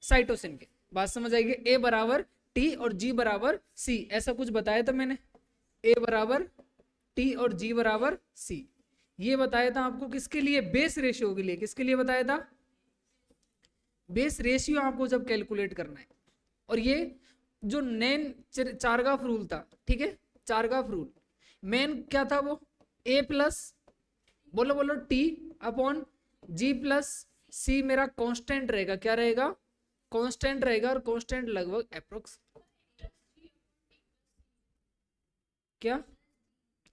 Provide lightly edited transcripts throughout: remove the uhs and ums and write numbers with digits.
Cytosine के। बात समझ आएगी? ए बराबर टी और जी बराबर सी, ऐसा कुछ बताया था मैंने। ए बराबर टी और जी बराबर सी, ये बताया था आपको किसके लिए? बेस रेशियो के लिए। किसके लिए बताया था? बेस रेशियो आपको जब कैलकुलेट करना है। और ये जो नैन चारगाफ रूल था, ठीक है, चारगाफ रूल मेन क्या था वो? ए प्लस, बोलो बोलो, टी अपॉन जी प्लस सी मेरा कांस्टेंट रहेगा। क्या रहेगा? कांस्टेंट रहेगा। और कांस्टेंट लगभग अप्रोक्स क्या,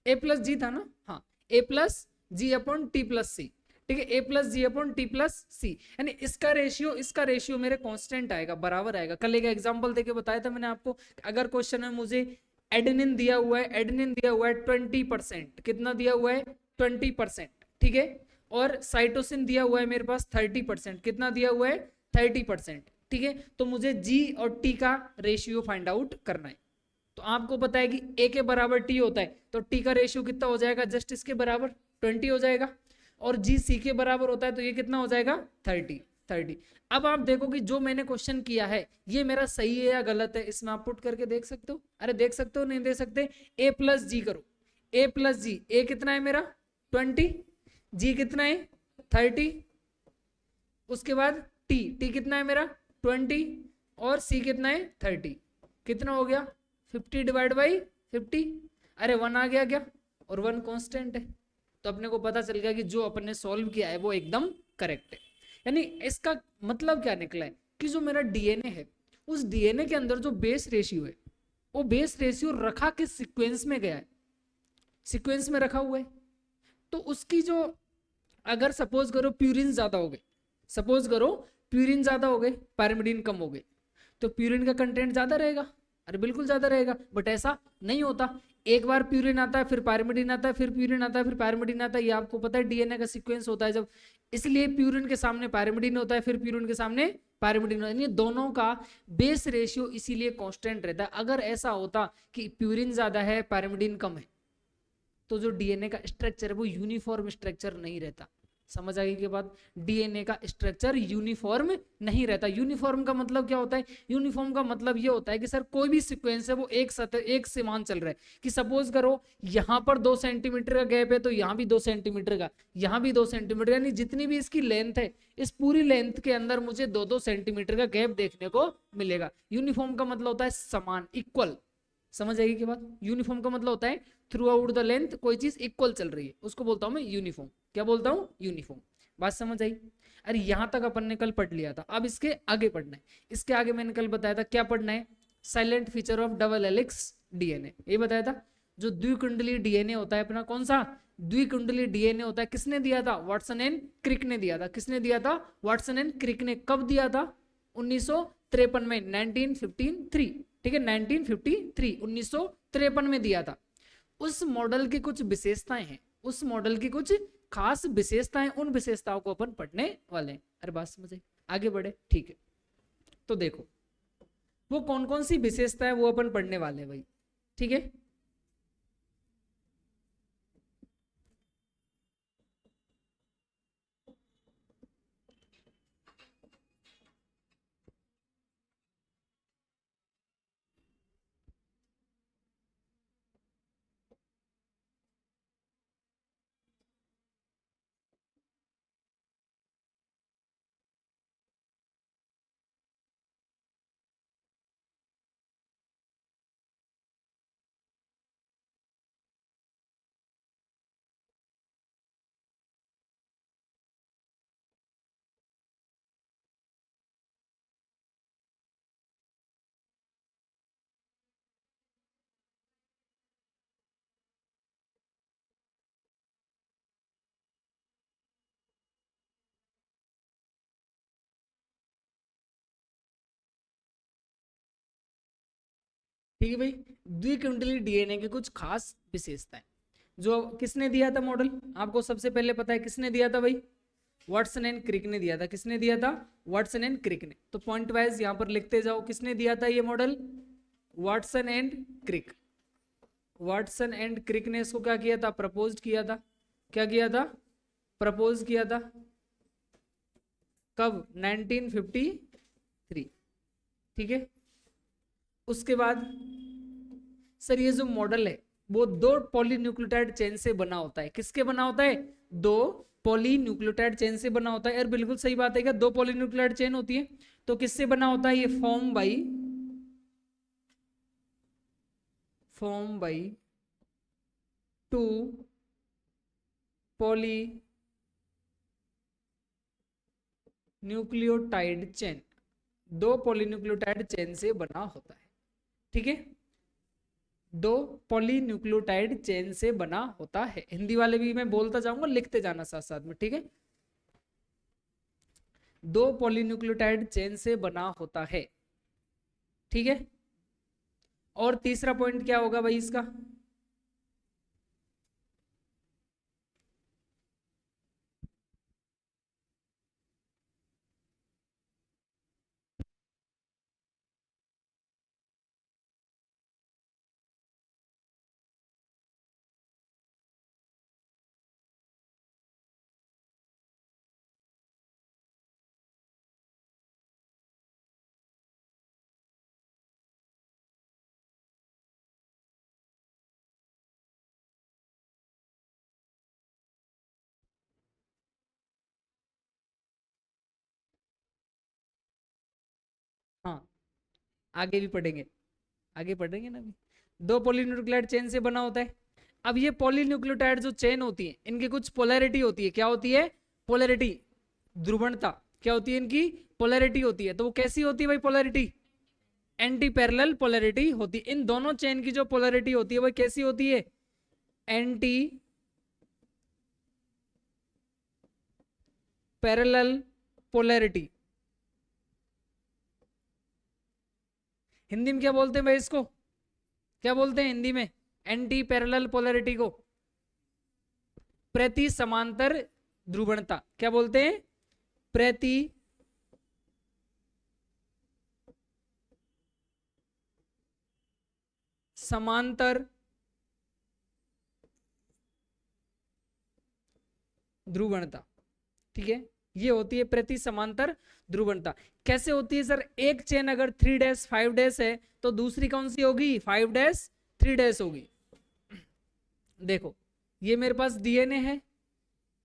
ए प्लस जी था ना? हाँ, ए प्लस जी अपॉन टी प्लस सी, ठीक है, ए प्लस जी अपॉन टी प्लस सी, यानी इसका रेशियो मेरे कांस्टेंट आएगा, बराबर आएगा। कल एक एग्जांपल देके बताया था मैंने आपको। अगर क्वेश्चन में मुझे एडेनिन दिया हुआ है, एडेनिन दिया हुआ है 20%, कितना दिया हुआ है? 20%, ठीक है, और साइटोसिन दिया हुआ है मेरे पास 30%, कितना दिया हुआ है? 30%, ठीक है, तो मुझे जी और टी का रेशियो फाइंड आउट करना है। तो आपको पता है कि ए के बराबर टी होता है, तो टी का रेशियो कितना हो जाएगा? जस्ट इसके बराबर 20 हो जाएगा। और जी सी के बराबर होता है, तो ये कितना हो जाएगा? 30। अब आप देखो कि जो मैंने क्वेश्चन किया है ये मेरा सही है या गलत है, इसमें आप पुट करके देख सकते हो। अरे देख सकते हो, नहीं देख सकते? ए प्लस जी करो, ए प्लस जी, ए कितना है मेरा? 20, जी कितना है? 30, उसके बाद टी कितना है मेरा? 20, और सी कितना है? 30, कितना हो गया? 50 डिवाइड बाई 50, अरे 1 आ गया क्या? और 1 कांस्टेंट है, तो अपने को पता चल गया कि जो अपने सॉल्व किया है वो एकदम करेक्ट है। यानी इसका मतलब क्या निकला है कि जो मेरा डीएनए है, उस डीएनए के अंदर जो बेस रेशियो है, वो बेस रेशियो रखा किस सीक्वेंस में गया है? सीक्वेंस में रखा हुआ है। तो उसकी जो, अगर सपोज करो प्यूरिन ज्यादा हो गए, सपोज करो प्यूरिन ज्यादा हो गए, पायरिमिडीन कम हो गए, तो प्यूरिन का कंटेंट ज्यादा रहेगा। अरे बिल्कुल ज्यादा रहेगा, बट ऐसा नहीं होता। एक बार प्यूरिन आता है, फिर पायरिमिडीन आता है, फिर प्यूरिन आता है, फिर पायरिमिडीन आता है, ये आपको पता है डीएनए का सीक्वेंस होता है जब। इसलिए प्यूरिन के सामने पायरिमिडीन होता है, फिर प्यूरिन के सामने पायरिमिडीन होता है, यानी दोनों का बेस रेशियो इसीलिए कांस्टेंट रहता है। अगर ऐसा होता कि प्यूरिन ज्यादा है, पायरिमिडीन कम है, तो जो डीएनए का स्ट्रक्चर है वो यूनिफॉर्म स्ट्रक्चर नहीं रहता। समझ आई के बाद? डीएनए का स्ट्रक्चर यूनिफॉर्म नहीं रहता। यूनिफॉर्म का मतलब क्या होता है? यूनिफॉर्म का मतलब ये होता है कि सर कोई भी सीक्वेंस है वो एक समान चल रहा है। कि सपोज करो यहाँ पर 2 सेंटीमीटर का गैप है, तो यहाँ भी 2 सेंटीमीटर का, यहाँ भी 2 सेंटीमीटर, यानी जितनी भी इसकी लेंथ है, इस पूरी लेंथ के अंदर मुझे 2-2 सेंटीमीटर का गैप देखने को मिलेगा। यूनिफॉर्म का मतलब होता है समान, इक्वल। समझ आएगी के बाद? यूनिफॉर्म का मतलब होता है थ्रू आउट द लेंथ कोई चीज इक्वल चल रही है, उसको बोलता हूं मैं यूनिफॉर्म। क्या बोलता हूं? यूनिफॉर्म। बात समझ आई? अरे यहां तक अपन ने कल पढ़ लिया था, अब इसके आगे पढ़ना है। इसके आगे मैंने कल बताया था क्या पढ़ना है? Silent feature of double helix DNA, ये बताया था। जो द्विकुंडली डीएनए होता है अपना, कौन सा द्विकुंडली डीएनए होता है, किसने दिया था? वाटसन एंड क्रिक ने दिया था। किसने दिया था? वाटसन एंड क्रिक ने। कब दिया था? 1953 में, 1953, ठीक है, 1953, 1953 में दिया था। उस मॉडल की कुछ विशेषताएं हैं, उस मॉडल की कुछ खास विशेषताएं, उन विशेषताओं को अपन पढ़ने वाले हैं। अरे बात समझे? आगे बढ़े, ठीक है। तो देखो वो कौन कौन सी विशेषताएं वो अपन पढ़ने वाले हैं भाई, ठीक है। ठीक है भाई, द्विकुंडली डीएनए की कुछ खास विशेषताएं जो किसने दिया था मॉडल? आपको सबसे पहले पता है किसने दिया था भाई? वाटसन एंड क्रिक ने दिया था। किसने दिया था? वाटसन एंड क्रिक ने। तो पॉइंट वाइज यहां पर लिखते जाओ, किसने दिया था ये model? Watson and Crick. Watson and Crick ने इसको क्या किया था? प्रपोज किया था। क्या किया था? प्रपोज किया था। कब? 1953 3। ठीक है, उसके बाद सर ये जो मॉडल है वो 2 पॉलीन्यूक्लियोटाइड चेन से बना होता है। किसके बना होता है? 2 पॉलीन्यूक्लियोटाइड चेन से बना होता है। यार बिल्कुल सही बात है, क्या 2 पॉलीन्यूक्लियोटाइड चेन होती है? तो किससे बना होता है? ये form by 2 poly nucleotide chain, 2 polynucleotide chain से बना होता है। ठीक है, 2 पॉलीन्यूक्लियोटाइड चेन से बना होता है। हिंदी वाले भी मैं बोलता जाऊंगा, लिखते जाना साथ साथ में। ठीक है, 2 पॉलीन्यूक्लियोटाइड चेन से बना होता है। ठीक है, और तीसरा पॉइंट क्या होगा भाई इसका? हाँ, आगे भी पढ़ेंगे, आगे पढ़ेंगे ना अभी। 2 पॉलीन्यूक्लियोटाइड चेन से बना होता है। अब ये पॉलीन्यूक्लियोटाइड जो चेन होती है इनकी कुछ पोलैरिटी होती है। क्या होती है? पोलैरिटी, ध्रुवणता। क्या होती है इनकी? पोलैरिटी होती है। तो वो कैसी होती है भाई पोलैरिटी? एंटी पैरेलल पोलैरिटी होती है। इन दोनों चेन की जो पोलैरिटी होती है वो कैसी होती है? Anti parallel polarity. हिंदी में क्या बोलते हैं भाई इसको? क्या बोलते हैं हिंदी में एंटी पैरेलल पोलैरिटी को? प्रति समांतर ध्रुवणता। क्या बोलते हैं? प्रति समांतर ध्रुवणता। ठीक है, ये होती है प्रति समांतर ध्रुवणता। कैसे होती है सर? एक चेन अगर 3 डैश 5 डैश है तो दूसरी कौन सी होगी? 5 डैश 3 डैश होगी। देखो ये मेरे पास डीएनए है,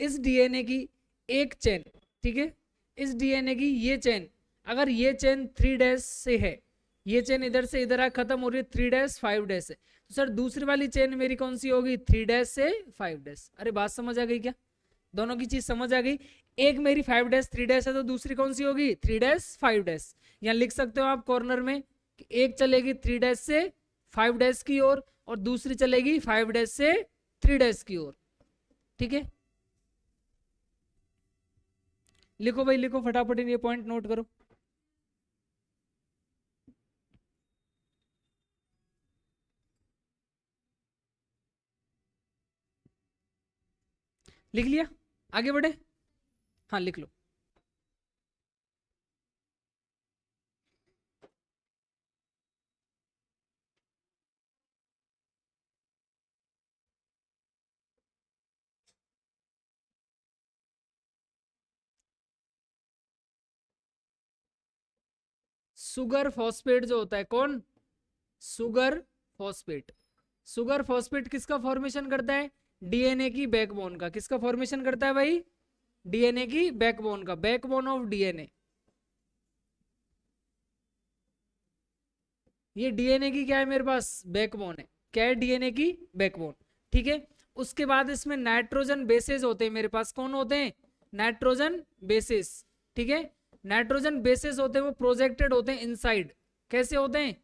इस डीएनए की एक चेन, ठीक है, इस डीएनए की ये चेन, अगर ये चेन 3 डैश से है, ये चेन इधर से इधर आ खत्म हो रही है 3 डैश 5 डैश है, तो सर दूसरी वाली चेन मेरी कौन सी होगी? 3 डैश से 5 डैश। अरे बात समझ आ गई क्या? दोनों की चीज समझ आ गई। एक मेरी 5 डैश 3 डैश है तो दूसरी कौन सी होगी? 3 डैश 5 डैश। यहाँ लिख सकते हो आप कॉर्नर में कि एक चलेगी 3 डैश से 5 डैश की ओर और दूसरी चलेगी 5 डैश से 3 डैश की ओर। ठीक है, लिखो भाई लिखो फटाफट, ये पॉइंट नोट करो। लिख लिया? आगे बढ़े? हाँ लिख लो। सुगर फॉस्फेट जो होता है, कौन? Sugar phosphate. सुगर फॉस्फेट किसका फॉर्मेशन करता है? डीएनए की बैकबोन का। किसका फॉर्मेशन करता है भाई? डीएनए की बैकबोन का, बैकबोन ऑफ डीएनए। ये डीएनए की क्या है मेरे पास? बैकबोन है। क्या है? डीएनए की बैकबोन। ठीक है, उसके बाद इसमें नाइट्रोजन बेसेस होते हैं मेरे पास। कौन होते हैं? Nitrogen bases. ठीक है, नाइट्रोजन बेसेस होते हैं, वो प्रोजेक्टेड होते हैं इनसाइड। कैसे होते हैं?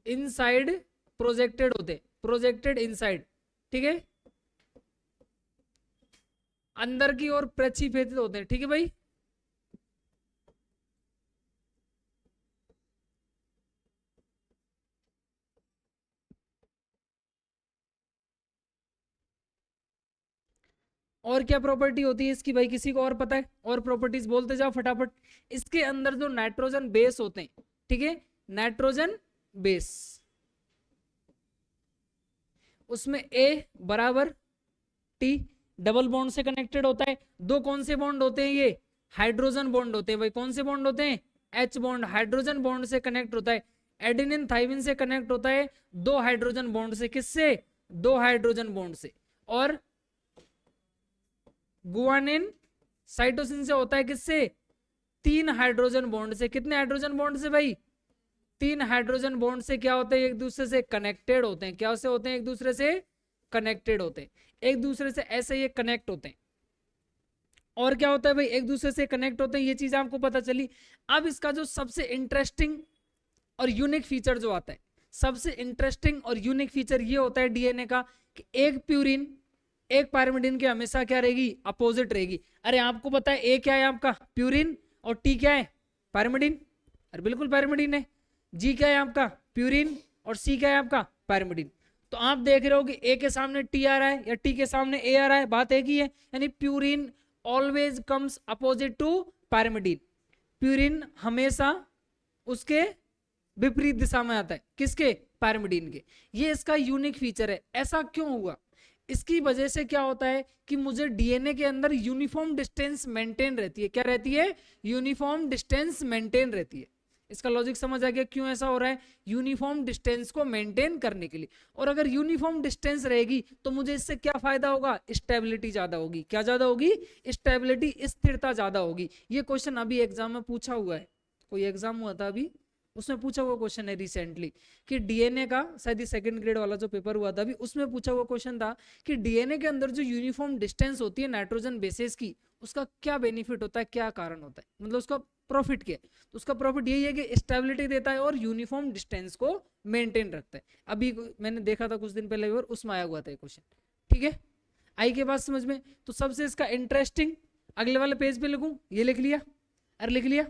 इनसाइड प्रोजेक्टेड होते हैं, प्रोजेक्टेड इनसाइड। ठीक है, अंदर की ओर प्रक्षेपित होते हैं। ठीक है भाई, और क्या प्रॉपर्टी होती है इसकी भाई? किसी को और पता है? और प्रॉपर्टीज बोलते जाओ फटाफट। इसके अंदर जो नाइट्रोजन बेस होते हैं, ठीक है, नाइट्रोजन बेस, उसमें ए बराबर टी डबल बॉन्ड से कनेक्टेड होता है। दो कौन से बॉन्ड होते हैं? ये हाइड्रोजन बॉन्ड होते हैं भाई। कौन से बॉन्ड होते हैं? H बॉन्ड हाइड्रोजन बॉन्ड से कनेक्ट होता है, एडेनिन थाइमिन से कनेक्ट होता है 2 हाइड्रोजन बॉन्ड से, किससे? 2 हाइड्रोजन बॉन्ड से। और गुआनिन साइटोसिन से होता है किससे? 3 हाइड्रोजन बॉन्ड से। कितने हाइड्रोजन बॉन्ड से भाई? 3 हाइड्रोजन बॉन्ड से क्या होते हैं? एक दूसरे से कनेक्टेड होते हैं। क्या से होते हैं? एक दूसरे से कनेक्टेड होते हैं, एक दूसरे से ऐसे ये कनेक्ट होते हैं। और क्या होता है भाई? एक दूसरे से कनेक्ट होते हैं, ये चीज आपको पता चली। अब इसका जो सबसे इंटरेस्टिंग और यूनिक फीचर जो आता है, सबसे इंटरेस्टिंग और यूनिक फीचर ये होता है डीएनए का कि एक प्यूरिन एक पायरिमिडिन के हमेशा क्या रहेगी? अपोजिट रहेगी। अरे आपको पता है ए क्या है आपका? प्यूरिन। और टी क्या है? पायरिमिडिन। अरे बिल्कुल पायरिमिडिन है। जी क्या है आपका? प्यूरिन। और सी क्या है आपका? पायरिमिडिन। तो आप देख रहे हो कि ए के सामने टी आ रहा है या टी के सामने ए आ रहा है, बात एक ही है। यानी purine always comes opposite to pyrimidine. Purine हमेशा उसके विपरीत दिशा में आता है, किसके? पायरिमिडिन के। ये इसका यूनिक फीचर है। ऐसा क्यों हुआ? इसकी वजह से क्या होता है कि मुझे डीएनए के अंदर यूनिफॉर्म डिस्टेंस मेंटेन रहती है। क्या रहती है? यूनिफॉर्म डिस्टेंस मेंटेन रहती है। इसका लॉजिक समझ आ गया क्यों ऐसा हो रहा है? यूनिफॉर्म डिस्टेंस को मेंटेन करने के लिए। और अगर यूनिफॉर्म डिस्टेंस रहेगी तो मुझे इससे क्या फायदा होगा? स्टेबिलिटी ज्यादा होगी। क्या ज्यादा होगी? स्टेबिलिटी, स्थिरता ज्यादा होगी। ये क्वेश्चन अभी एग्जाम में पूछा हुआ है, कोई एग्जाम हुआ था अभी, उसमें पूछा हुआ क्वेश्चन है रिसेंटली कि डीएनए का, शायद सेकंड ग्रेड वाला जो पेपर हुआ था अभी, उसमें पूछा हुआ क्वेश्चन था कि डीएनए के अंदर जो यूनिफॉर्म डिस्टेंस होती है नाइट्रोजन बेसिस की, उसका क्या बेनिफिट होता है, क्या कारण होता है, मतलब उसका प्रॉफिट क्या है? तो उसका प्रॉफिट यही है कि स्टेबिलिटी देता है और यूनिफॉर्म डिस्टेंस को मेंटेन रखता है। अभी मैंने देखा था कुछ दिन पहले और उसमें आया हुआ था क्वेश्चन। ठीक है, आई के बात समझ में? तो सबसे इसका इंटरेस्टिंग, अगले वाले पेज पे लिखूं? ये लिख लिया? अरे लिख लिया?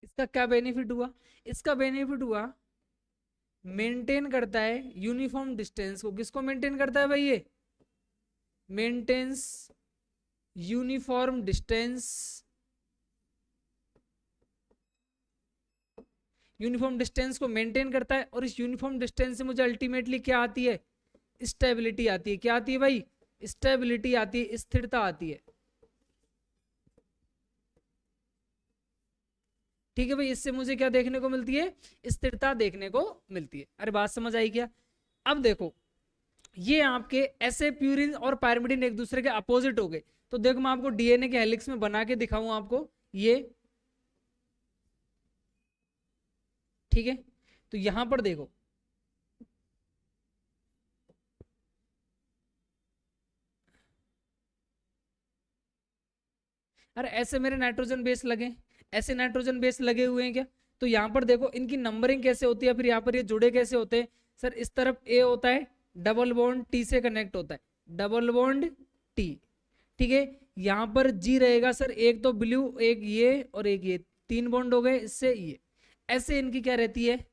इसका क्या बेनिफिट हुआ? इसका बेनिफिट हुआ, मेंटेन करता है यूनिफॉर्म डिस्टेंस को। किसको मेंटेन करता है भाई? ये maintains uniform distance. Uniform distance को मेंटेन करता है और इस यूनिफॉर्म डिस्टेंस से मुझे अल्टीमेटली क्या आती है? स्टेबिलिटी आती है। क्या आती है भाई? स्टेबिलिटी आती है, स्थिरता आती है। ठीक है भाई, इससे मुझे क्या देखने को मिलती है? स्थिरता देखने को मिलती है। अरे बात समझ आई क्या? अब देखो, ये आपके ऐसे प्यूरिन और पायरिमिडिन एक दूसरे के अपोजिट हो गए। तो देखो मैं आपको डीएनए के हेलिक्स में बना के दिखाऊं आपको ये। ठीक है, तो यहां पर देखो, अरे ऐसे मेरे नाइट्रोजन बेस लगे, ऐसे नाइट्रोजन बेस लगे हुए हैं क्या? तो यहाँ पर देखो इनकी नंबरिंग कैसे होती है, फिर यहाँ पर ये जुड़े कैसे होते हैं? सर इस तरफ ए होता है, डबल बॉन्ड टी से कनेक्ट होता है, डबल बॉन्ड टी। ठीक है, यहाँ पर जी रहेगा सर, एक तो ब्लू, एक ये और एक ये, 3 बॉन्ड हो गए, इससे ये। ऐसे इनकी क्या रहती है?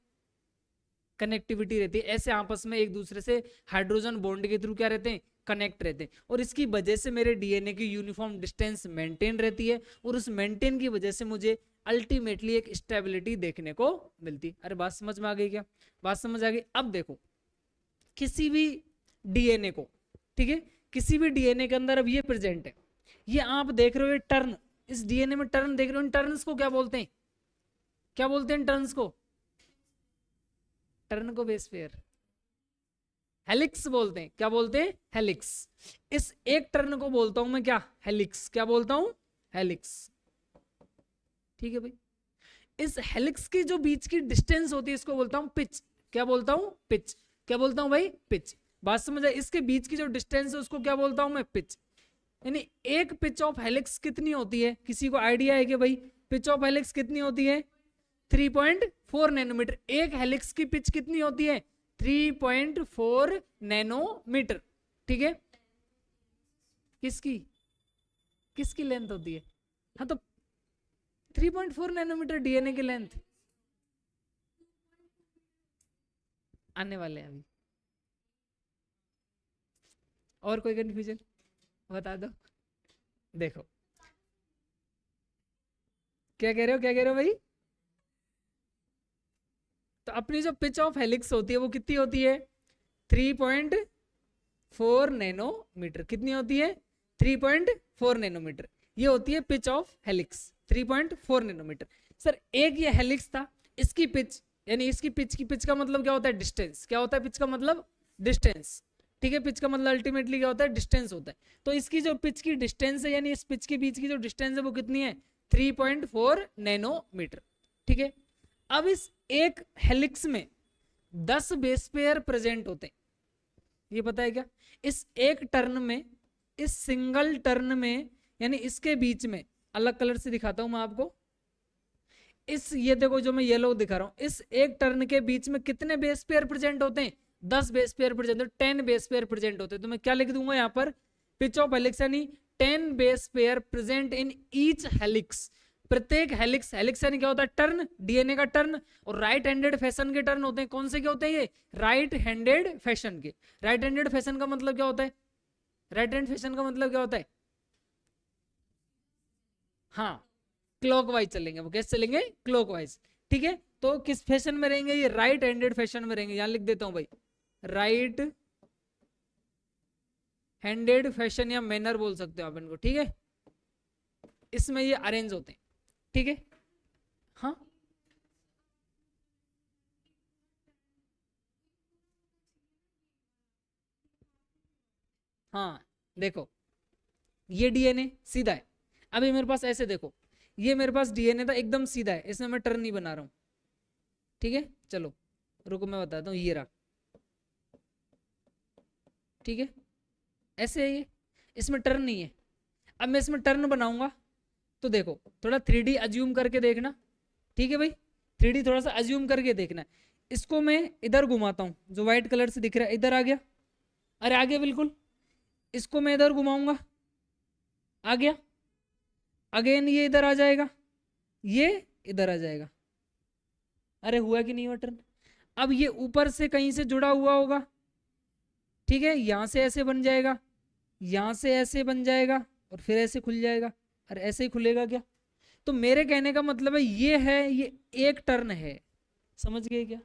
कनेक्टिविटी रहती है। ऐसे आपस में एक दूसरे से हाइड्रोजन बॉन्ड के थ्रू क्या रहते हैं? कनेक्ट रहते हैं। और इसकी वजह से मेरे डीएनए की यूनिफॉर्म डिस्टेंस मेंटेन रहती है और उस मेंटेन की वजह से मुझे अल्टीमेटली एक स्टेबिलिटी देखने को मिलती। अरे बात समझ में आ गई क्या? बात समझ आ गई। अब देखो किसी भी डीएनए को, ठीक है, किसी भी डीएनए के अंदर अब ये प्रेजेंट है, ये आप देख रहे हो, ये टर्न, इस डीएनए में टर्न देख रहे हो, इन टर्न्स को क्या बोलते हैं? क्या बोलते हैं टर्न्स को? टर्न को बेस पेयर हेलिक्स बोलते हैं। क्या बोलते हैं? हेलिक्स। इस एक टर्न को बोलता हूं मैं क्या? हेलिक्स। क्या बोलता हूं? हेलिक्स। ठीक है भाई, इस हेलिक्स की जो बीच की डिस्टेंस होती है इसको बोलता हूं पिच। क्या बोलता हूं? पिच। क्या बोलता हूं भाई? पिच। बात समझ आई? इसके बीच की जो डिस्टेंस है उसको क्या बोलता हूं मैं? पिच। यानी एक पिच ऑफ हेलिक्स कितनी होती है? किसी को आइडिया है कि भाई पिच ऑफ हेलिक्स कितनी होती है? 3.4 नैनोमीटर। एक हेलिक्स की पिच कितनी होती है? 3.4 नैनोमीटर। ठीक है, किसकी किसकी लेंथ होती है? हाँ तो 3.4 नैनोमीटर डीएनए की लेंथ आने वाले हैं अभी। और कोई कंफ्यूजन बता दो। देखो क्या कह रहे हो, क्या कह रहे हो भाई? तो अपनी जो पिच ऑफ हेलिक्स होती है वो कितनी होती है? 3.4 नैनोमीटर। कितनी होती है? 3.4 नैनोमीटर। ये होती है pitch of helix, 3.4 nanometre. Sir एक ये हेलिक्स था, इसकी पिच यानी इसकी पिच की पिच का मतलब क्या होता है? डिस्टेंस। क्या होता है पिच का मतलब? डिस्टेंस। ठीक है, पिच का मतलब अल्टीमेटली क्या होता है? डिस्टेंस होता है। तो इसकी जो पिच की डिस्टेंस है यानी इस पिच के बीच की जो डिस्टेंस है वो कितनी है? 3.4 नैनोमीटर। ठीक है, अब इस एक हेलिक्स में 10 बेस पेयर प्रेजेंट होते हैं, ये पता है क्या? इस एक टर्न में, इस सिंगल टर्न में, यानी इसके बीच में, अलग कलर से दिखाता हूं मैं आपको। इस ये देखो जो मैं येलो दिखा रहा हूं, इस एक टर्न के बीच में कितने बेस पेयर प्रेजेंट होते हैं? 10 बेस पेयर प्रेजेंट होते हैं, 10 बेस पेयर प्रेजेंट होते हैं। तो मैं क्या लिख दूंगा यहाँ पर? पिच ऑफ हेलिक्स यानी 10 base pair present in each helix. प्रत्येक हेलिक्स, हेलिक्स यानी क्या होता है? टर्न, डीएनए का टर्न। और राइट हैंडेड फैशन के टर्न होते हैं। कौन से के होते हैं ये? राइट हैंडेड फैशन के। राइट हैंडेड फैशन का मतलब क्या होता है? राइट हैंड फैशन का मतलब क्या होता है? हाँ, क्लॉकवाइज चलेंगे। वो कैसे चलेंगे? क्लॉकवाइज। ठीक है, तो किस फैशन में रहेंगे ये? राइट हैंडेड फैशन में रहेंगे। यहां लिख देता हूं भाई, राइट हैंडेड फैशन या मैनर बोल सकते हो आप इनको। ठीक है, इसमें ये अरेंज होते हैं। ठीक है, हाँ हाँ, देखो ये डीएनए सीधा है। अभी मेरे पास ऐसे देखो, ये मेरे पास डीएनए था एकदम सीधा है, इसमें मैं टर्न नहीं बना रहा हूं। ठीक है, चलो रुको मैं बताता हूँ। ये रहा, ठीक है, ऐसे है ये, इसमें टर्न नहीं है। अब मैं इसमें टर्न बनाऊंगा तो देखो थोड़ा 3D अज्यूम करके देखना। ठीक है भाई, 3D थोड़ा सा अज्यूम करके देखना। इसको मैं इधर घुमाता हूँ, जो व्हाइट कलर से दिख रहा है इधर आ गया। अरे आ गया बिल्कुल। इसको मैं इधर घुमाऊंगा, आ गया। अगेन ये इधर आ जाएगा, ये इधर आ जाएगा। अरे हुआ कि नहीं हुआ टर्न? अब ये ऊपर से कहीं से जुड़ा हुआ होगा। ठीक है, यहां से ऐसे बन जाएगा, यहां से ऐसे बन जाएगा और फिर ऐसे खुल जाएगा। अरे ऐसे ही खुलेगा क्या? तो मेरे कहने का मतलब है ये है, ये एक टर्न है। समझ गए क्या?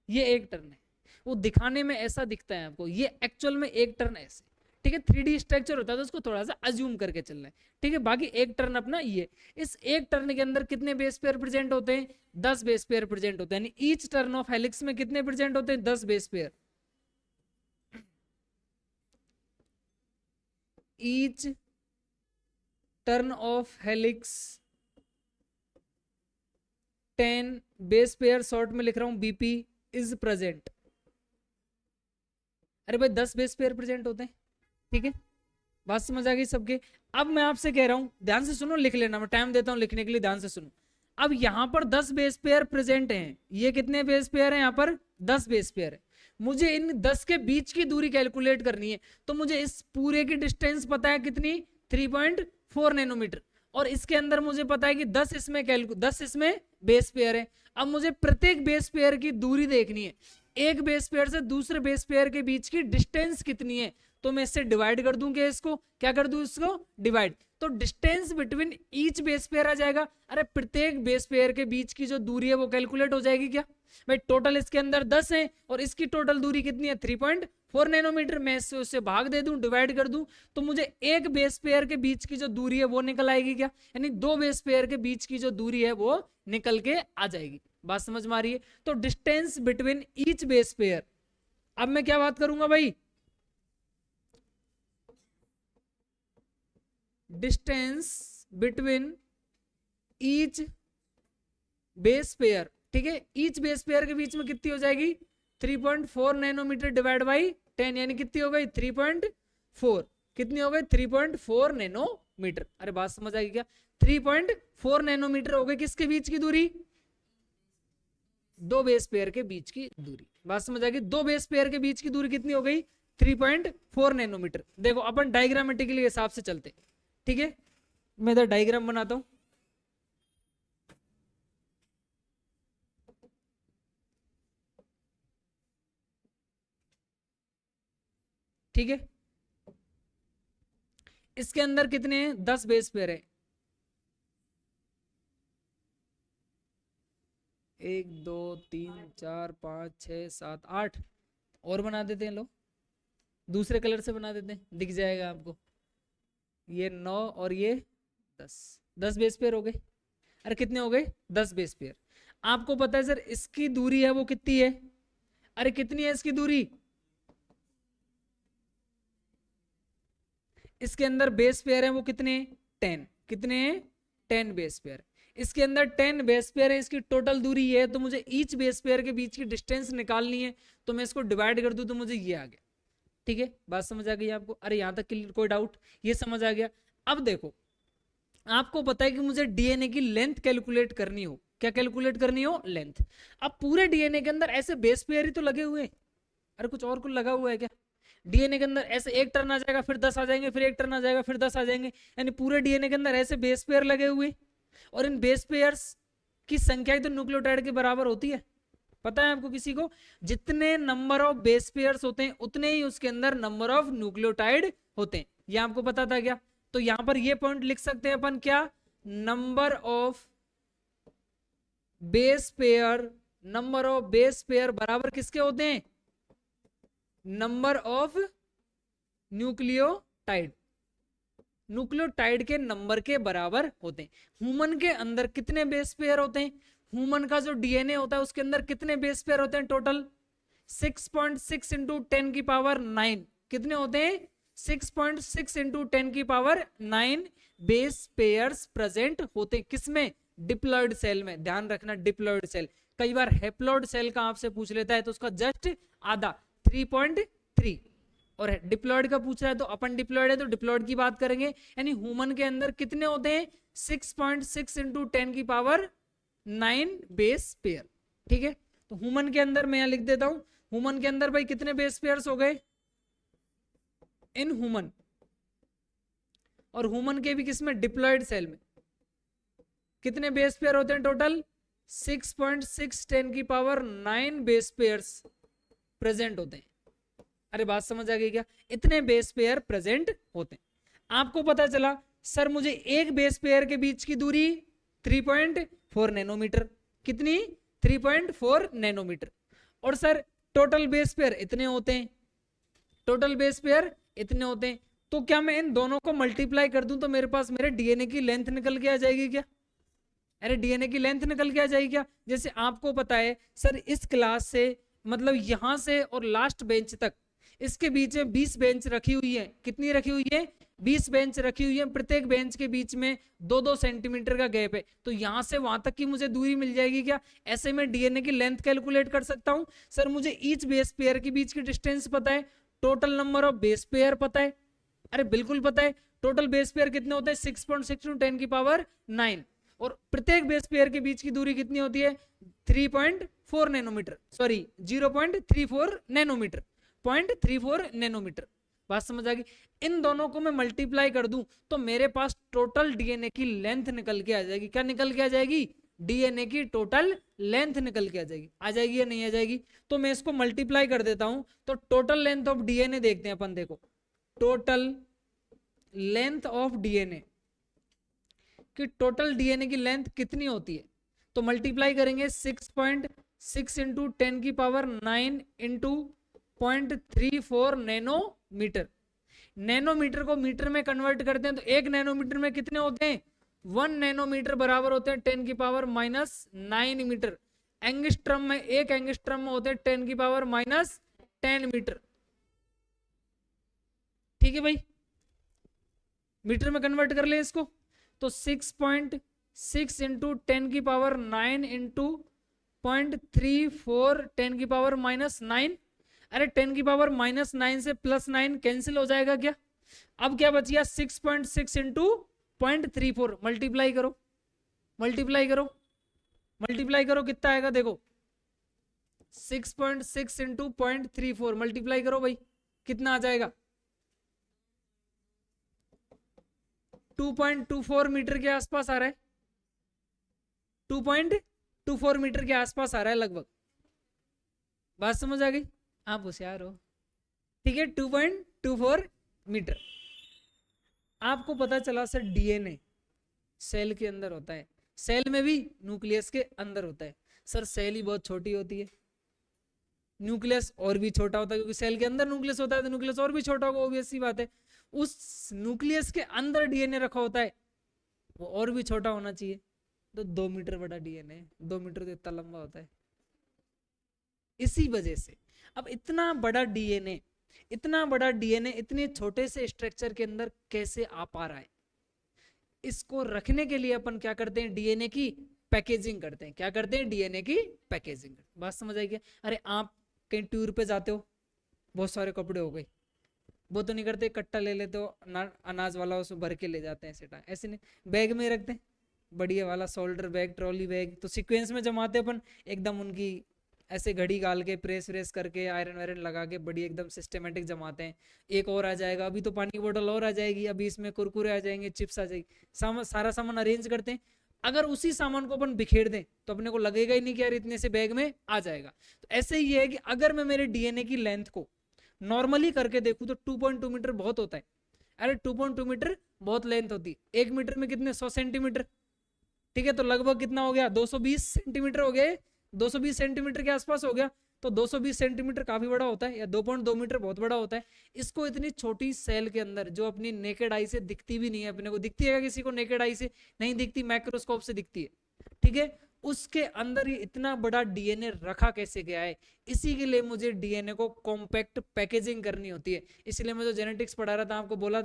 ये एक टर्न है। वो दिखाने में ऐसा दिखता है आपको, ये एक्चुअल में एक टर्न ऐसे। ठीक है, 3D स्ट्रक्चर होता है तो उसको थोड़ा सा अज्यूम करके चलना है। ठीक है, बाकी एक टर्न अपना ये। इस एक टर्न के अंदर कितने बेस पेयर प्रेजेंट होते हैं? 10 बेस पेयर प्रेजेंट होते हैं। यानी ईच टर्न ऑफ हेलिक्स में कितने प्रेजेंट होते हैं? 10 base pair. Each turn off helix 10 base pair, short में लिख रहा हूं बीपी, इज प्रेजेंट। अरे भाई 10 बेस पेयर प्रेजेंट होते हैं। ठीक है, बात समझ आ गई सबके? अब मैं आपसे कह रहा हूं, ध्यान से सुनो, लिख लेना, मैं टाइम देता हूं लिखने के लिए, ध्यान से सुनो। अब यहां पर 10 बेस पेयर प्रेजेंट हैं। ये कितने बेस पेयर हैं? यहां पर 10 बेस पेयर है। मुझे इन 10 के बीच की दूरी कैलकुलेट करनी है। तो मुझे इस पूरे की डिस्टेंस पता है कितनी? 3.4 नैनोमीटर। और इसके अंदर मुझे पता है कि 10 इसमें बेस पेयर है। अब मुझे प्रत्येक बेस पेयर की दूरी देखनी है। एक बेस पेयर से दूसरे बेस पेयर के बीच की डिस्टेंस कितनी है? तो मैं इससे डिवाइड कर दूंगा इसको। क्या कर दूं इसको? डिवाइड। तो distance between each base pair आ जाएगा। अरे प्रत्येक बेस पेयर के बीच की जो दूरी है वो कैलकुलेट हो जाएगी क्या? भाई टोटल इसके अंदर 10 है और इसकी टोटल दूरी कितनी है? 3.4 नैनोमीटर। मैं इससे उससे भाग दे दूं, डिवाइड कर दूं, तो मुझे एक बेस पेयर के बीच की जो दूरी है वो निकल आएगी क्या? यानी दो बेस पेयर के बीच की जो दूरी है वो निकल के आ जाएगी। बात समझ में आ रही है? तो distance between each base pair. अब मैं क्या बात करूंगा भाई? Distance between each base pair. ठीक है, ईच बेस पेयर के बीच में कितनी हो जाएगी? 3.4 नैनोमीटर डिवाइड बाई 10, यानी कितनी हो गई? 3.4। कितनी हो गई? 3.4 नैनोमीटर। अरे बात समझ आएगी क्या? 3.4 नैनोमीटर हो गई किसके बीच की दूरी? दो बेस पेयर के बीच की दूरी। बात समझ आ गई? दो बेस पेयर के बीच की दूरी कितनी हो गई? 3.4 नैनोमीटर। देखो अपन डायग्रामेटिकली हिसाब से चलते, ठीक है? मैं इधर डायग्राम बनाता हूं। ठीक है, इसके अंदर कितने हैं? 10 बेस पेयर है। 1 2 3 4 5 6 7 8 और बना देते हैं। लो दूसरे कलर से बना देते हैं, दिख जाएगा आपको। ये 9 और ये 10, 10 बेस पेयर हो गए। अरे कितने हो गए? 10 बेस पेयर। आपको पता है सर इसकी दूरी है वो कितनी है? अरे कितनी है इसकी दूरी? इसके अंदर बेस पेयर है वो कितने? 10। कितने हैं? 10 बेस पेयर। इसके अंदर 10 बेस पेयर है, इसकी टोटल दूरी ये है, तो मुझे ईच बेस पेयर के बीच की डिस्टेंस निकालनी है। तो मैं इसको डिवाइड कर दूं तो मुझे ये आ गया। ठीक है, बात समझ आ गई आपको? अरे यहां तक क्लियर? कोई डाउट? ये समझ आ गया। अब देखो, आपको पता है कि मुझे डीएनए की लेंथ कैलकुलेट करनी हो। क्या कैलकुलेट करनी हो? लेंथ। अब पूरे डीएनए के अंदर ऐसे बेस पेयर ही तो लगे हुए हैं। अरे कुछ और कुछ लगा हुआ है क्या? डीएनए के अंदर ऐसे एक टर्न आ जाएगा, फिर 10 आ जाएंगे, फिर एक टर्न आ जाएगा, फिर 10 आ जाएंगे, यानी पूरे डीएनए के अंदर ऐसे बेस पेयर लगे हुए। और इन बेस पेयर्स की संख्या ही तो न्यूक्लियोटाइड के बराबर होती है। पता है आपको किसी को? जितने नंबर ऑफ बेस पेयर्स होते हैं उतने ही उसके अंदर नंबर ऑफ न्यूक्लियोटाइड होते हैं। ये आपको पता था क्या? तो यहां पर ये पॉइंट लिख सकते हैं अपन, क्या? Number of base pair, number of base pair बराबर किसके होते हैं? Number of nucleotide. न्यूक्लियोटाइड के नंबर के बराबर होते हैं। ह्यूमन के अंदर कितने बेस पेयर होते हैं? ह्यूमन का जो डीएनए होता है उसके अंदर कितने बेस पेयर होते हैं टोटल? 6.6 इंटू 10 की पावर 9। कितने होते हैं? 6.6 इंटू 10 की पावर 9 बेस पेयर्स प्रेजेंट होते हैं। किसमें? डिप्लॉयड सेल में। ध्यान रखना, डिप्लॉयड सेल। कई बार हैप्लॉयड सेल का आपसे पूछ लेता है तो उसका जस्ट आधा 3.3, और डिप्लॉयड का पूछ रहा है तो अपन डिप्लॉयड है तो डिप्लॉयड की बात करेंगे। यानी ह्यूमन के अंदर कितने होते हैं? 6.6 इंटू 10 की पावर 9 बेस पेयर। ठीक है, तो ह्यूमन के अंदर मैं यहां लिख देता हूं, ह्यूमन के अंदर भाई कितने बेस पेयर्स हो गए? In human. और ह्यूमन के भी किसमें? डिप्लॉयड सेल में। कितने बेस पेयर होते हैं टोटल? 6.6 10 की पावर 9 बेस पेयर्स प्रेजेंट होते हैं। अरे बात समझ आ गई क्या? इतने बेस पेयर प्रेजेंट होते हैं। आपको पता चला सर मुझे एक बेस पेयर के बीच की दूरी 3.4 नैनोमीटर। कितनी? 3.4 नैनोमीटर। और सर टोटल बेस पेयर इतने होते हैं, टोटल बेस पेयर इतने होते हैं। तो क्या मैं इन दोनों को मल्टीप्लाई कर दूं तो मेरे पास मेरे डीएनए की लेंथ निकल के आ जाएगी क्या? अरे डीएनए की लेंथ निकल के आ जाएगी क्या? जैसे आपको पता है सर इस क्लास से मतलब यहां से और लास्ट बेंच तक इसके बीच में 20 बेंच रखी हुई है। कितनी रखी हुई है? 20 बेंच रखी हुई है। प्रत्येक बेंच के बीच में 2-2 सेंटीमीटर का गैप है। तो यहां से वहां तक की मुझे दूरी मिल जाएगी क्या? ऐसे में डीएनए की लेंथ कैलकुलेट कर सकता हूं। सर मुझे ईच बेस पेयर के बीच की डिस्टेंस पता है, total number of base pair पता है। अरे बिल्कुल पता है। टोटल बेस पेयर कितने होते हैं? 6.6 10 की पावर 9। और प्रत्येक बेस पेयर के बीच की दूरी कितनी होती है? 3.4 नैनोमीटर, सॉरी 0.34 नैनोमीटर, 0.34 नैनोमीटर। बात समझ आ गई? इन दोनों को मैं मल्टीप्लाई कर दूं तो मेरे पास टोटल डीएनए की लेंथ निकल के आ जाएगी। क्या निकल के आ जाएगी? डीएनए की टोटल लेंथ निकल के आ जाएगी। आ जाएगी या नहीं आ जाएगी? तो मैं इसको मल्टीप्लाई कर देता हूं तो टोटल लेंथ ऑफ डीएनए देखते हैं अपन। देखो टोटल लेंथ ऑफ डीएनए कि टोटल डीएनए की लेंथ कितनी होती है, तो मल्टीप्लाई करेंगे 6.6 इंटू 10 की पावर 9 इंटू 0.34 नैनोमीटर। नैनोमीटर को मीटर में कन्वर्ट करते हैं तो एक नैनोमीटर में कितने होते हैं? 1 नैनोमीटर बराबर होते हैं 10 की पावर -9 मीटर। एंगस्ट्रम में, एक एंगस्ट्रम में होते हैं 10 की पावर -10 मीटर। ठीक है भाई, मीटर में कन्वर्ट कर ले इसको तो 6.6 इंटू 10 की पावर 9 इंटू 0.34 10 की पावर -9। अरे 10 की पावर -9 से +9 कैंसिल हो जाएगा क्या? अब क्या बच गया? 6.6 इंटू 0.34। मल्टीप्लाई करो, मल्टीप्लाई करो, मल्टीप्लाई करो, कितना आएगा देखो 6.6 इंटू 0.34 मल्टीप्लाई करो भाई, कितना आ जाएगा? 2.24 मीटर के आसपास आ रहा है, 2.24 मीटर के आसपास आ रहा है लगभग। बात समझ आ गई? आप होशियार हो। ठीक है, 2.24 मीटर। आपको पता चला सर डीएनए सेल के अंदर होता है, सेल में भी न्यूक्लियस के अंदर होता है। सर सेल ही बहुत छोटी होती है, न्यूक्लियस और भी छोटा होता है, क्योंकि सेल के अंदर न्यूक्लियस होता है तो न्यूक्लियस और भी छोटा होगा, ऑब्वियस सी बात है। उस न्यूक्लियस के अंदर डीएनए रखा होता है, वो और भी छोटा होना चाहिए। तो 2 मीटर बड़ा डीएनए, 2 मीटर तो इतना लंबा होता है। इसी वजह से अब इतना बड़ा डीएनए इतने छोटे से स्ट्रक्चर के अंदर कैसे आ पा रहा है? इसको रखने के लिए अपन क्या करते हैं? डीएनए की पैकेजिंग करते हैं। क्या करते हैं? डीएनए की पैकेजिंग। बात समझ आई क्या? अरे आप कहीं टूर पे जाते हो, बहुत सारे कपड़े हो गए, वो तो नहीं करते, कट्टा ले लेते हो अनाज वाला, उसको भर के ले जाते हैं, ऐसे नहीं, बैग में रखते हैं, बढ़िया वाला शोल्डर बैग, ट्रॉली बैग, तो सीक्वेंस में जमाते अपन एकदम, उनकी ऐसे घड़ी गाल के प्रेस व्रेस करके आयरन वायरन लगा के बढ़िया एकदम सिस्टमेटिक जमाते हैं। एक और आ जाएगा, अभी तो पानी की बोतल और आ जाएगी, अभी इसमें कुरकुरे आ जाएंगे, चिप्स आ जाएगी, सारा सामान अरेंज करते हैं। अगर उसी सामान को अपन बिखेर दें तो अपने को लगेगा ही नहीं कि यार इतने से बैग में आ जाएगा। तो ऐसे ही है कि अगर मैं मेरे डीएनए की लेंथ को नॉर्मली करके देखूं तो 2.2 मीटर बहुत होता है। अरे 2.2 मीटर बहुत लेंथ होती है। 1 मीटर में कितने? 100 सेंटीमीटर। ठीक है, तो लगभग कितना हो गया? 220 सेंटीमीटर हो गए, 220 सेंटीमीटर के आसपास हो गया। तो 220 सेंटीमीटर काफी बड़ा होता है, या 2.2 मीटर बहुत बड़ा होता है। इसको इतनी छोटी सेल के अंदर, जो अपनी नेकेड आई से दिखती भी नहीं है, अपने को दिखती है किसी को नेकेड आई से? नहीं दिखती, माइक्रोस्कोप से दिखती है। ठीक है, उसके अंदर ये इतना बड़ा डीएनए रखा कैसे गया है? इसी के लिए मुझे डीएनए को कॉम्पैक्ट पैकेजिंग करनी होती है। इसलिए मैं जो जेनेटिक्स पढ़ा रहा था, आपको बोला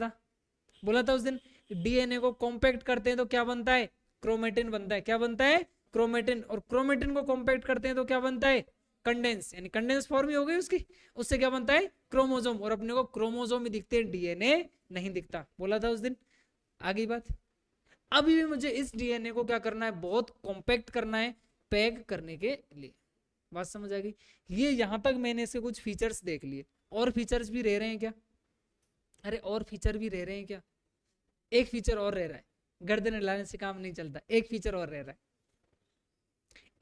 था उस दिन, डीएनए को कॉम्पैक्ट करते हैं तो क्या बनता है? क्रोमेटिन बनता है। क्या बनता है? क्रोमेटिन। और क्रोमेटिन को कॉम्पैक्ट करते हैं तो क्या बनता है? कंडेंस, यानी कंडेंस फॉर्म ही हो गई उसकी। उससे क्या बनता है? क्रोमोजोम। और अपने को क्रोमोजोम ही दिखते हैं, डीएनए नहीं दिखता। बोला था उस दिन। आगे बात, अभी भी मुझे इस डीएनए को क्या करना है? बहुत कॉम्पैक्ट करना है, पैक करने के लिए। बात समझ आ गई? ये यहां तक मैंने इसके कुछ फीचर्स देख लिए। और फीचर्स भी रह रहे हैं क्या? अरे और फीचर भी रह रहे हैं क्या? एक फीचर और रह रहा है, गर्दन हिलाने से काम नहीं चलता। एक फीचर और रह रहा है,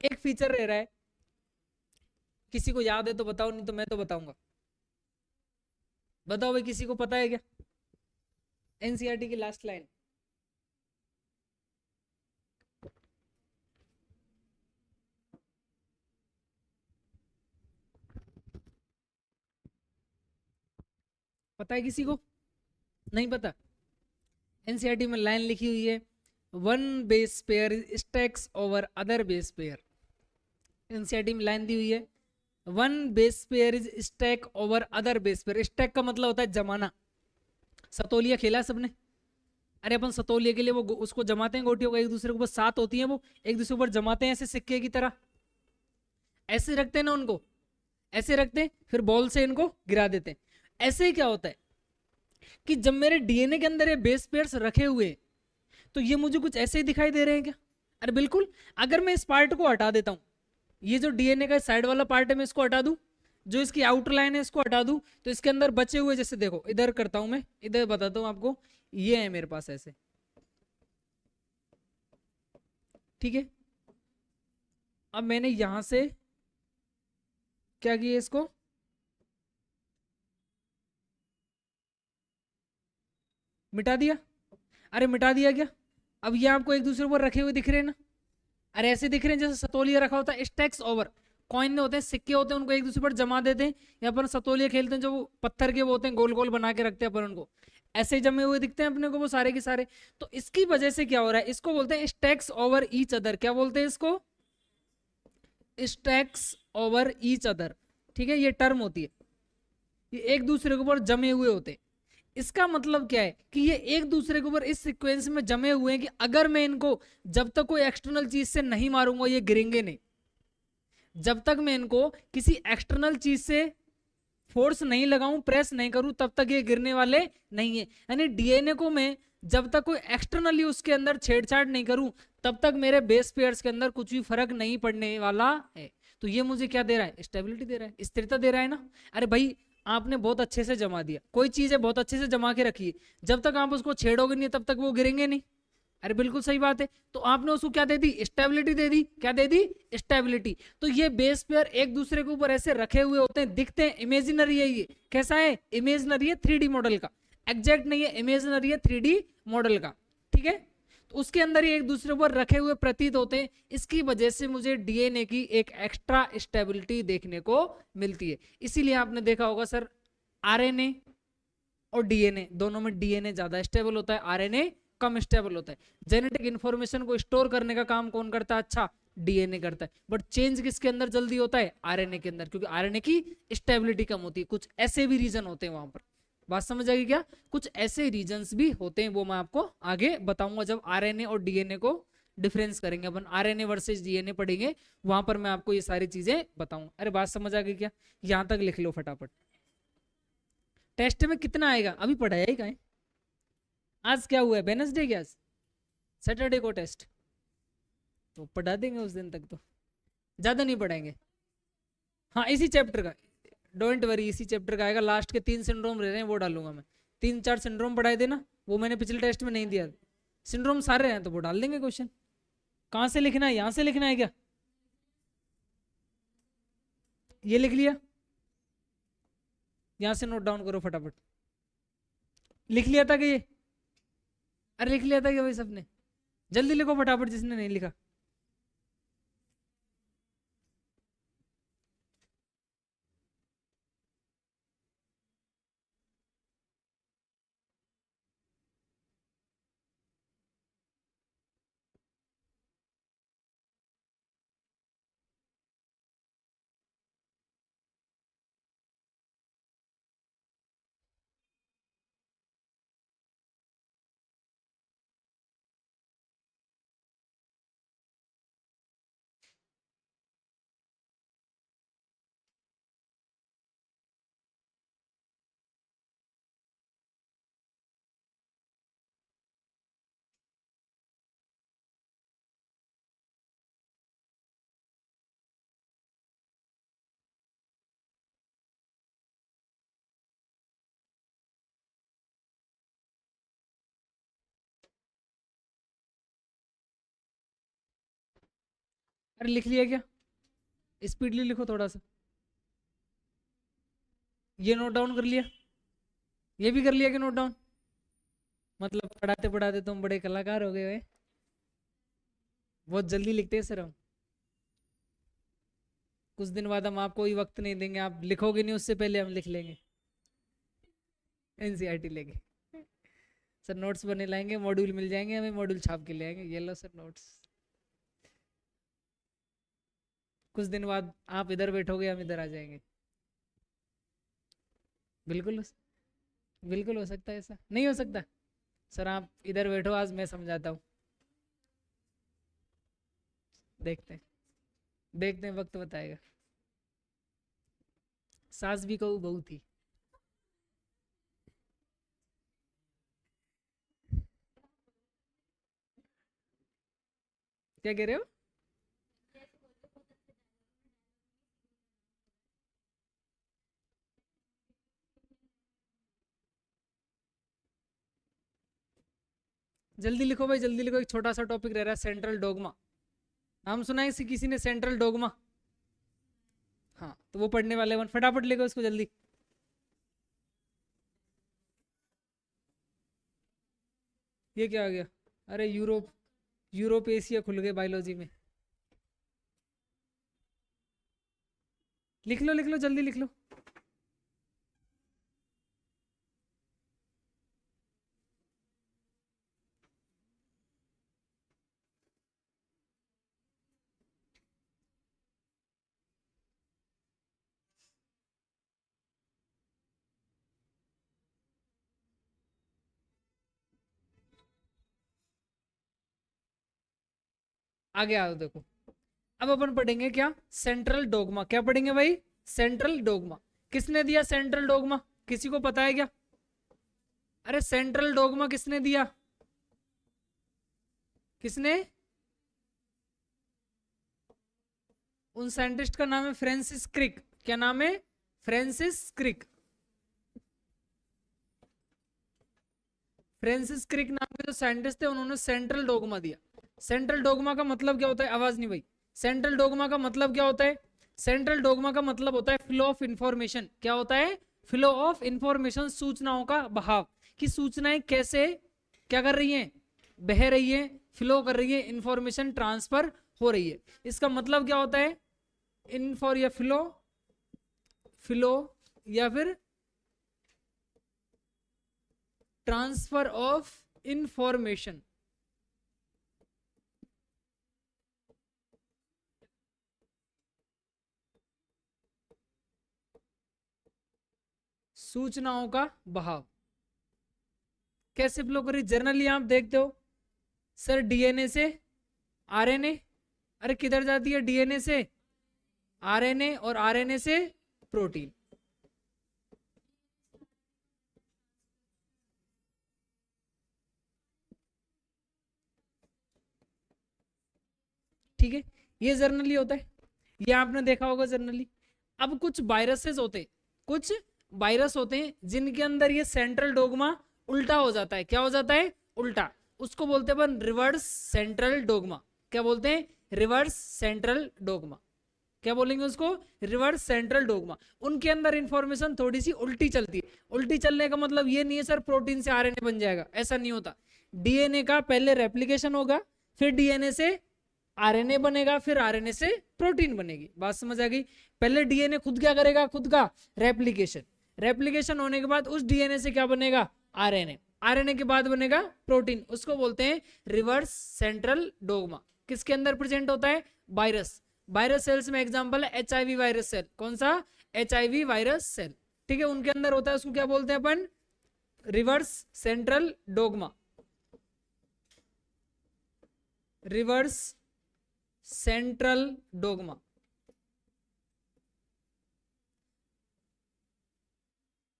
एक फीचर रह रहा है। किसी को याद है तो बताओ, नहीं तो मैं तो बताऊंगा। बताओ भाई, किसी को पता है क्या? एनसीईआरटी की लास्ट लाइन। पता है किसी को? नहीं पता? एनसीईआरटी में लाइन लिखी हुई है, one base pair stacks over other base pair. NCERT में लाइन दी हुई है, one base pair is stack over other base pair. Stack का मतलब होता है जमाना। सतोलिया खेला सबने? अरे अपन सतोलिया के लिए वो उसको जमाते हैं, गोटियों को एक दूसरे के ऊपर 7 होती हैं, वो एक दूसरे के ऊपर जमाते हैं ऐसे सिक्के की तरह, ऐसे रखते हैं ना उनको, ऐसे रखते हैं, फिर बॉल से इनको गिरा देते हैं। ऐसे ही क्या होता है कि जब मेरे डीएनए के अंदर ये बेस पेयर्स रखे हुए, तो ये मुझे कुछ ऐसे ही दिखाई दे रहे हैं क्या? अरे बिल्कुल। अगर मैं इस पार्ट को हटा देता हूं, ये जो डीएनए का साइड वाला पार्ट है मैं इसको हटा दूं, जो इसकी आउटर लाइन है इसको हटा दूं, तो इसके अंदर बचे हुए, जैसे देखो इधर करता हूं मैं, इधर बताता हूं आपको, ये है मेरे पास ऐसे। ठीक है, अब मैंने यहां से क्या किया? इसको मिटा दिया। अरे मिटा दिया क्या? अब ये आपको एक दूसरे पर रखे हुए दिख रहे हैं ना? अरे ऐसे दिख रहे हैं जैसे सतोलिया रखा होता है, स्टैक्स ओवर। कॉइन होते हैं, सिक्के होते हैं, उनको एक दूसरे पर जमा देते हैं, या अपन सतोलिया खेलते हैं, जो वो पत्थर के वो होते हैं, गोल गोल बना के रखते हैं अपन उनको, ऐसे जमे हुए दिखते हैं अपने को वो सारे के सारे। तो इसकी वजह से क्या हो रहा है? इसको बोलते हैं स्टैक्स ओवर ईच अदर। क्या बोलते हैं इसको? Stacks over each other. ठीक है, ये टर्म होती है, ये एक दूसरे के ऊपर जमे हुए होते हैं। इसका मतलब क्या है कि ये एक दूसरे के ऊपर इस सीक्वेंस में जमे हुए हैं कि अगर मैं इनको, जब तक कोई एक्सटर्नल चीज से नहीं मारूंगा, ये गिरेंगे नहीं। जब तक मैं इनको किसी एक्सटर्नल चीज से फोर्स नहीं लगाऊं, प्रेस नहीं करूं, तब तक ये गिरने वाले नहीं है। यानी डीएनए को मैं जब तक कोई एक्सटर्नली उसके अंदर छेड़छाड़ नहीं करूं, तब तक मेरे बेस पेयर्स के अंदर कुछ भी फर्क नहीं पड़ने वाला है। तो ये मुझे क्या दे रहा है, स्टेबिलिटी दे रहा है, स्थिरता दे रहा है ना। अरे भाई आपने बहुत अच्छे से जमा दिया, कोई चीज है बहुत अच्छे से जमा के रखी है, जब तक आप उसको छेड़ोगे नहीं तब तक वो गिरेंगे नहीं। अरे बिल्कुल सही बात है। तो आपने उसको क्या दे दी, स्टेबिलिटी दे दी, क्या दे दी, स्टेबिलिटी। तो ये बेस पेयर एक दूसरे के ऊपर ऐसे रखे हुए होते हैं, दिखते हैं, इमेजिनरी है ये, कैसा है, इमेजिनरी है, 3D मॉडल का, एग्जैक्ट नहीं है, इमेजिनरी है 3D मॉडल का, ठीक है। तो उसके अंदर ही एक दूसरे पर रखे हुए प्रतीत होते हैं, इसकी वजह से मुझे डीएनए की एक एक्स्ट्रा स्टेबिलिटी देखने को मिलती है। इसीलिए आपने देखा होगा सर, आरएनए और डीएनए दोनों में डीएनए ज्यादा स्टेबल होता है, आरएनए कम स्टेबल होता है। जेनेटिक इंफॉर्मेशन को स्टोर करने का काम कौन करता है, अच्छा डीएनए करता है। बट चेंज किसके अंदर जल्दी होता है, आरएनए के अंदर, क्योंकि आरएनए की स्टेबिलिटी कम होती है। कुछ ऐसे भी रीजन होते हैं वहां पर, बात समझ आएगी क्या, कुछ ऐसे रीजंस भी होते हैं, वो मैं आपको आगे बताऊंगा जब आरएनए और डीएनए को डिफरेंस करेंगे अपन, आरएनए वर्सेस डीएनए पढ़ेंगे, वहां पर मैं आपको ये सारी चीजें बताऊंगा। अरे बात समझ आ गई क्या, यहां तक लिख लो फटाफट। टेस्ट में कितना आएगा अभी पढ़ाया ही कहीं, आज क्या हुआ है, वेडनेसडे क्या, आज सैटरडे को टेस्ट, तो पढ़ा देंगे उस दिन तक, तो ज्यादा नहीं पढ़ाएंगे। हाँ इसी चैप्टर का, डोंट वरी, इसी चैप्टर का आएगा, लास्ट के 3 सिंड्रोम रह रहे हैं वो डालूंगा मैं, 3-4 सिंड्रोम पढ़ाए थे ना, वो मैंने पिछले टेस्ट में नहीं दिया, सिंड्रोम सारे हैं तो वो डाल देंगे क्वेश्चन। कहाँ से लिखना है, यहाँ से लिखना है क्या, ये लिख लिया, यहाँ से नोट डाउन करो फटाफट, लिख लिया था कि ये, अरे लिख लिया था कि भाई सबने, जल्दी लिखो फटाफट जिसने नहीं लिखा। अरे लिख लिया क्या, स्पीडली लिखो थोड़ा सा, ये नोट डाउन कर लिया, ये भी कर लिया कि नोट डाउन, मतलब पढ़ाते पढ़ाते तुम बड़े कलाकार हो गए, बहुत जल्दी लिखते हैं सर हम। कुछ दिन बाद हम आपको ही वक्त नहीं देंगे, आप लिखोगे नहीं उससे पहले हम लिख लेंगे, एनसीईआरटी लेके सर, नोट्स बने लाएंगे, मॉड्यूल मिल जाएंगे हमें, मॉड्यूल छाप के ले आएंगे, ये लो सर नोट्स। कुछ दिन बाद आप इधर बैठोगे, हम इधर आ जाएंगे, बिल्कुल बिल्कुल हो सकता है, ऐसा नहीं हो सकता सर, आप इधर बैठो, आज मैं समझाता हूँ, देखते हैं, देखते हैं, वक्त बताएगा। सास भी कहू बहू थी, क्या कह रहे हो, जल्दी लिखो भाई, जल्दी लिखो, एक छोटा सा टॉपिक रह रहा है, सेंट्रल डोगमा, नाम सुना है किसी ने सेंट्रल डोगमा, हाँ तो वो पढ़ने वाले वन, फटाफट लिखो उसको जल्दी। ये क्या आ गया, अरे यूरोप, यूरोप एशिया खुल गए बायोलॉजी में, लिख लो जल्दी लिख लो। आगे आओ देखो, अब अपन पढ़ेंगे क्या, सेंट्रल डोगमा, क्या पढ़ेंगे भाई, सेंट्रल डोगमा। किसने दिया सेंट्रल डोगमा, किसी को पता है क्या, अरे सेंट्रल डोगमा किसने दिया, किसने, उन साइंटिस्ट का नाम है फ्रांसिस क्रिक। क्या नाम है? Francis Crick. फ्रांसिस क्रिक नाम के जो साइंटिस्ट थे उन्होंने सेंट्रल डोगमा दिया। सेंट्रल डोगमा का मतलब क्या होता है? आवाज नहीं भाई। सेंट्रल डोगमा का मतलब क्या होता है? सेंट्रल डोगमा का मतलब होता है फ्लो ऑफ इंफॉर्मेशन। क्या होता है? फ्लो ऑफ इंफॉर्मेशन, सूचनाओं का बहाव। कि सूचनाएं कैसे क्या कर रही हैं? बह रही है, फ्लो कर रही है, इंफॉर्मेशन ट्रांसफर हो रही है। इसका मतलब क्या होता है? इनफॉर या फ्लो, फ्लो या फिर ट्रांसफर ऑफ इंफॉर्मेशन। सूचनाओं का बहाव कैसे फ्लो करी? जनरली आप देखते हो सर डीएनए से आरएनए, अरे किधर जाती है? डीएनए से आरएनए और आरएनए से प्रोटीन। ठीक है, ये जर्नली होता है, ये आपने देखा होगा जर्नली। अब कुछ वायरसेस होते हैं, कुछ वायरस होते हैं जिनके अंदर ये सेंट्रल डोगमा उल्टा हो जाता है। क्या हो जाता है? उल्टा। उसको बोलते हैं अपन रिवर्स सेंट्रल डोगमा। क्या बोलते हैं? Reverse central dogma. क्या बोलेंगे उसको? Reverse central dogma. उनके अंदर इंफॉर्मेशन थोड़ी सी उल्टी चलती है। उल्टी चलने का मतलब ये नहीं है सर प्रोटीन से आरएनए बन जाएगा, ऐसा नहीं होता। डीएनए का पहले रेप्लिकेशन होगा, फिर डीएनए से आरएनए बनेगा, फिर आरएनए से प्रोटीन बनेगी। बात समझ आ गई? पहले डीएनए खुद क्या करेगा? खुद का रेप्लिकेशन। रेप्लिकेशन होने के बाद उस डीएनए से क्या बनेगा? आरएनए। आरएनए के बाद बनेगा प्रोटीन। उसको बोलते हैं रिवर्स सेंट्रल डोगमा। किसके अंदर प्रेजेंट होता है? वायरस। वायरस सेल्स में एग्जांपल है एचआईवी वायरस सेल। कौन सा? HIV virus cell. ठीक है, उनके अंदर होता है, उसको क्या बोलते हैं अपन? Reverse central dogma. Reverse central dogma.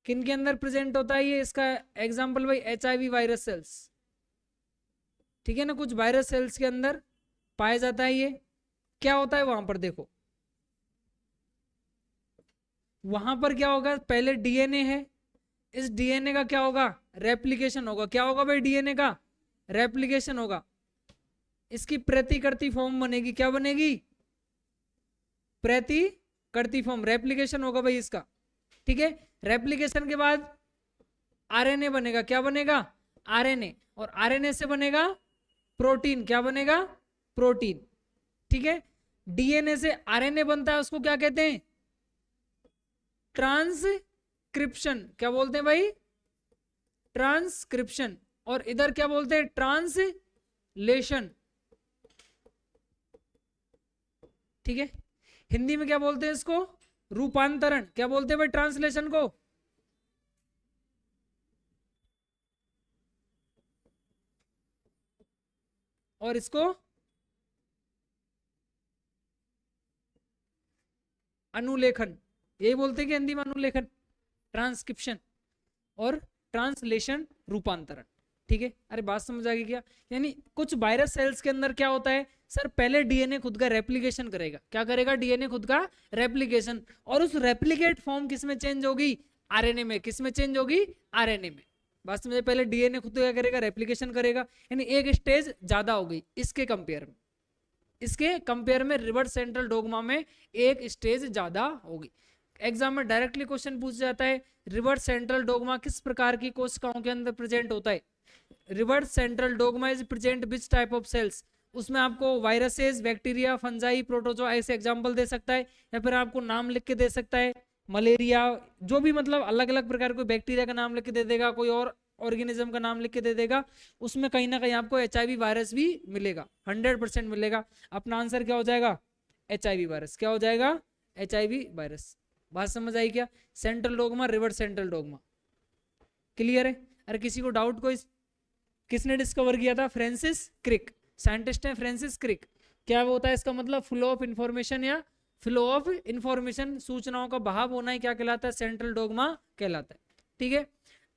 किन के अंदर प्रेजेंट होता है ये? इसका एग्जांपल भाई एचआईवी वायरस सेल्स। ठीक है ना, कुछ वायरस सेल्स के अंदर पाया जाता है ये। क्या होता है वहां पर? देखो वहां पर क्या होगा? पहले डीएनए है, इस डीएनए का क्या होगा? रेप्लिकेशन होगा। क्या होगा भाई? डीएनए का रेप्लिकेशन होगा। इसकी प्रतिकृति फॉर्म बनेगी। क्या बनेगी? प्रतिकृति फॉर्म। रेप्लिकेशन होगा भाई इसका। ठीक है, रेप्लिकेशन के बाद आरएनए बनेगा। क्या बनेगा? आरएनए। और आरएनए से बनेगा प्रोटीन। क्या बनेगा? प्रोटीन। ठीक है, डीएनए से आरएनए बनता है, उसको क्या कहते हैं? ट्रांसक्रिप्शन। क्या बोलते हैं भाई? ट्रांसक्रिप्शन। और इधर क्या बोलते हैं? ट्रांसलेशन। ठीक है, हिंदी में क्या बोलते हैं इसको? रूपांतरण। क्या बोलते हैं भाई ट्रांसलेशन को? और इसको अनुलेखन। यही बोलते हैं कि हिंदी में अनुलेखन, ट्रांसक्रिप्शन और ट्रांसलेशन, रूपांतरण। ठीक है, अरे बात समझ आ गई क्या? यानी कुछ वायरस सेल्स के अंदर क्या होता है सर? पहले डीएनए खुद का रेप्लिकेशन करेगा। क्या करेगा? डीएनए खुद का रेप्लिकेशन। और उस रेप्लिकेट फॉर्म किस में चेंज होगी? आरएनए में। किस में चेंज होगी? आरएनए में। बात समझे? पहले डीएनए खुद क्या करेगा? रेप्लिकेशन करेगा, यानी एक स्टेज ज्यादा हो गई इसके कंपेयर में। इसके कंपेयर में रिवर्स सेंट्रल डोगमा में एक स्टेज ज्यादा होगी। एग्जाम में डायरेक्टली क्वेश्चन पूछ जाता है रिवर्स सेंट्रल डोगमा किस प्रकार की कोशिकाओं के अंदर प्रेजेंट होता है? Reverse central dogma is present which type of cells? उसमें आपको वायरसेस, बैक्टीरिया, फंजाई, प्रोटोजोआ ऐसे एग्जांपल दे सकता है, या फिर आपको नाम लिख के दे सकता है। मलेरिया, जो भी मतलब अलग अलग प्रकार कोई बैक्टीरिया का नाम लिख के दे देगा, कोई और ऑर्गेनिज्म का नाम लिख के दे देगा। उसमें कहीं ना कहीं आपको एचआईवी वायरस भी मिलेगा, 100% मिलेगा। अपना आंसर क्या हो जाएगा? HIV virus. क्या हो जाएगा? HIV virus. बात समझ आई क्या? Central dogma, reverse central dogma. Clear है? अरे किसी को डाउट? कोई किसने डिस्कवर किया था? फ्रांसिस क्रिक, साइंटिस्ट है फ्रांसिस क्रिक। क्या होता है इसका मतलब? फ्लो ऑफ इंफॉर्मेशन या फ्लो ऑफ इंफॉर्मेशन, सूचनाओं का बहाव होना ही क्या कहलाता है? सेंट्रल डोगमा कहलाता है। ठीक है,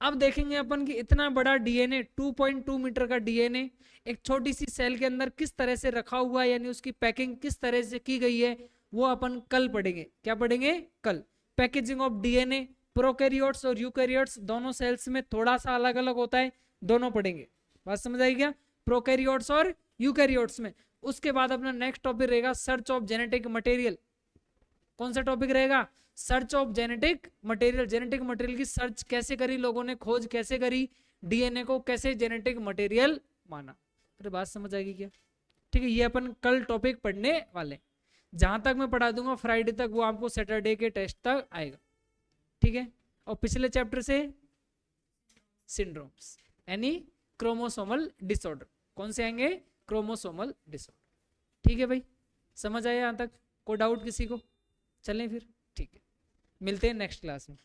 अब देखेंगे अपन कि इतना बड़ा डीएनए, 2.2 मीटर का डीएनए एक छोटी सी सेल के अंदर किस तरह से रखा हुआ है, यानी उसकी पैकिंग किस तरह से की गई है, वो अपन कल पढ़ेंगे। क्या पढ़ेंगे? कल। पैकेजिंग ऑफ डीएनए, प्रोकैरियोट्स और यूकैरियोट्स दोनों सेल्स में थोड़ा सा अलग अलग होता है, दोनों पढ़ेंगे। बात समझ आई क्या? प्रोकैरियोट्स और यूकैरियोट्स में। उसके बाद अपना नेक्स्ट टॉपिक रहेगा सर्च ऑफ जेनेटिक मटेरियल। कौन सा टॉपिक रहेगा? Search of genetic material. Genetic material की सर्च कैसे करी लोगों ने, खोज कैसे करी, डीएनए को कैसे जेनेटिक मटेरियल माना। अरे बात समझ आएगी क्या? ठीक है, ये अपन कल टॉपिक पढ़ने वाले। जहां तक मैं पढ़ा दूंगा फ्राइडे तक, वो आपको सैटरडे के टेस्ट तक आएगा। ठीक है, और पिछले चैप्टर से सिंड्रोम्स यानी क्रोमोसोमल डिसऑर्डर। कौन से आएंगे? Chromosomal disorder. ठीक है भाई, समझ आया यहां तक? कोई डाउट किसी को? चलें फिर, ठीक है, मिलते हैं नेक्स्ट क्लास में।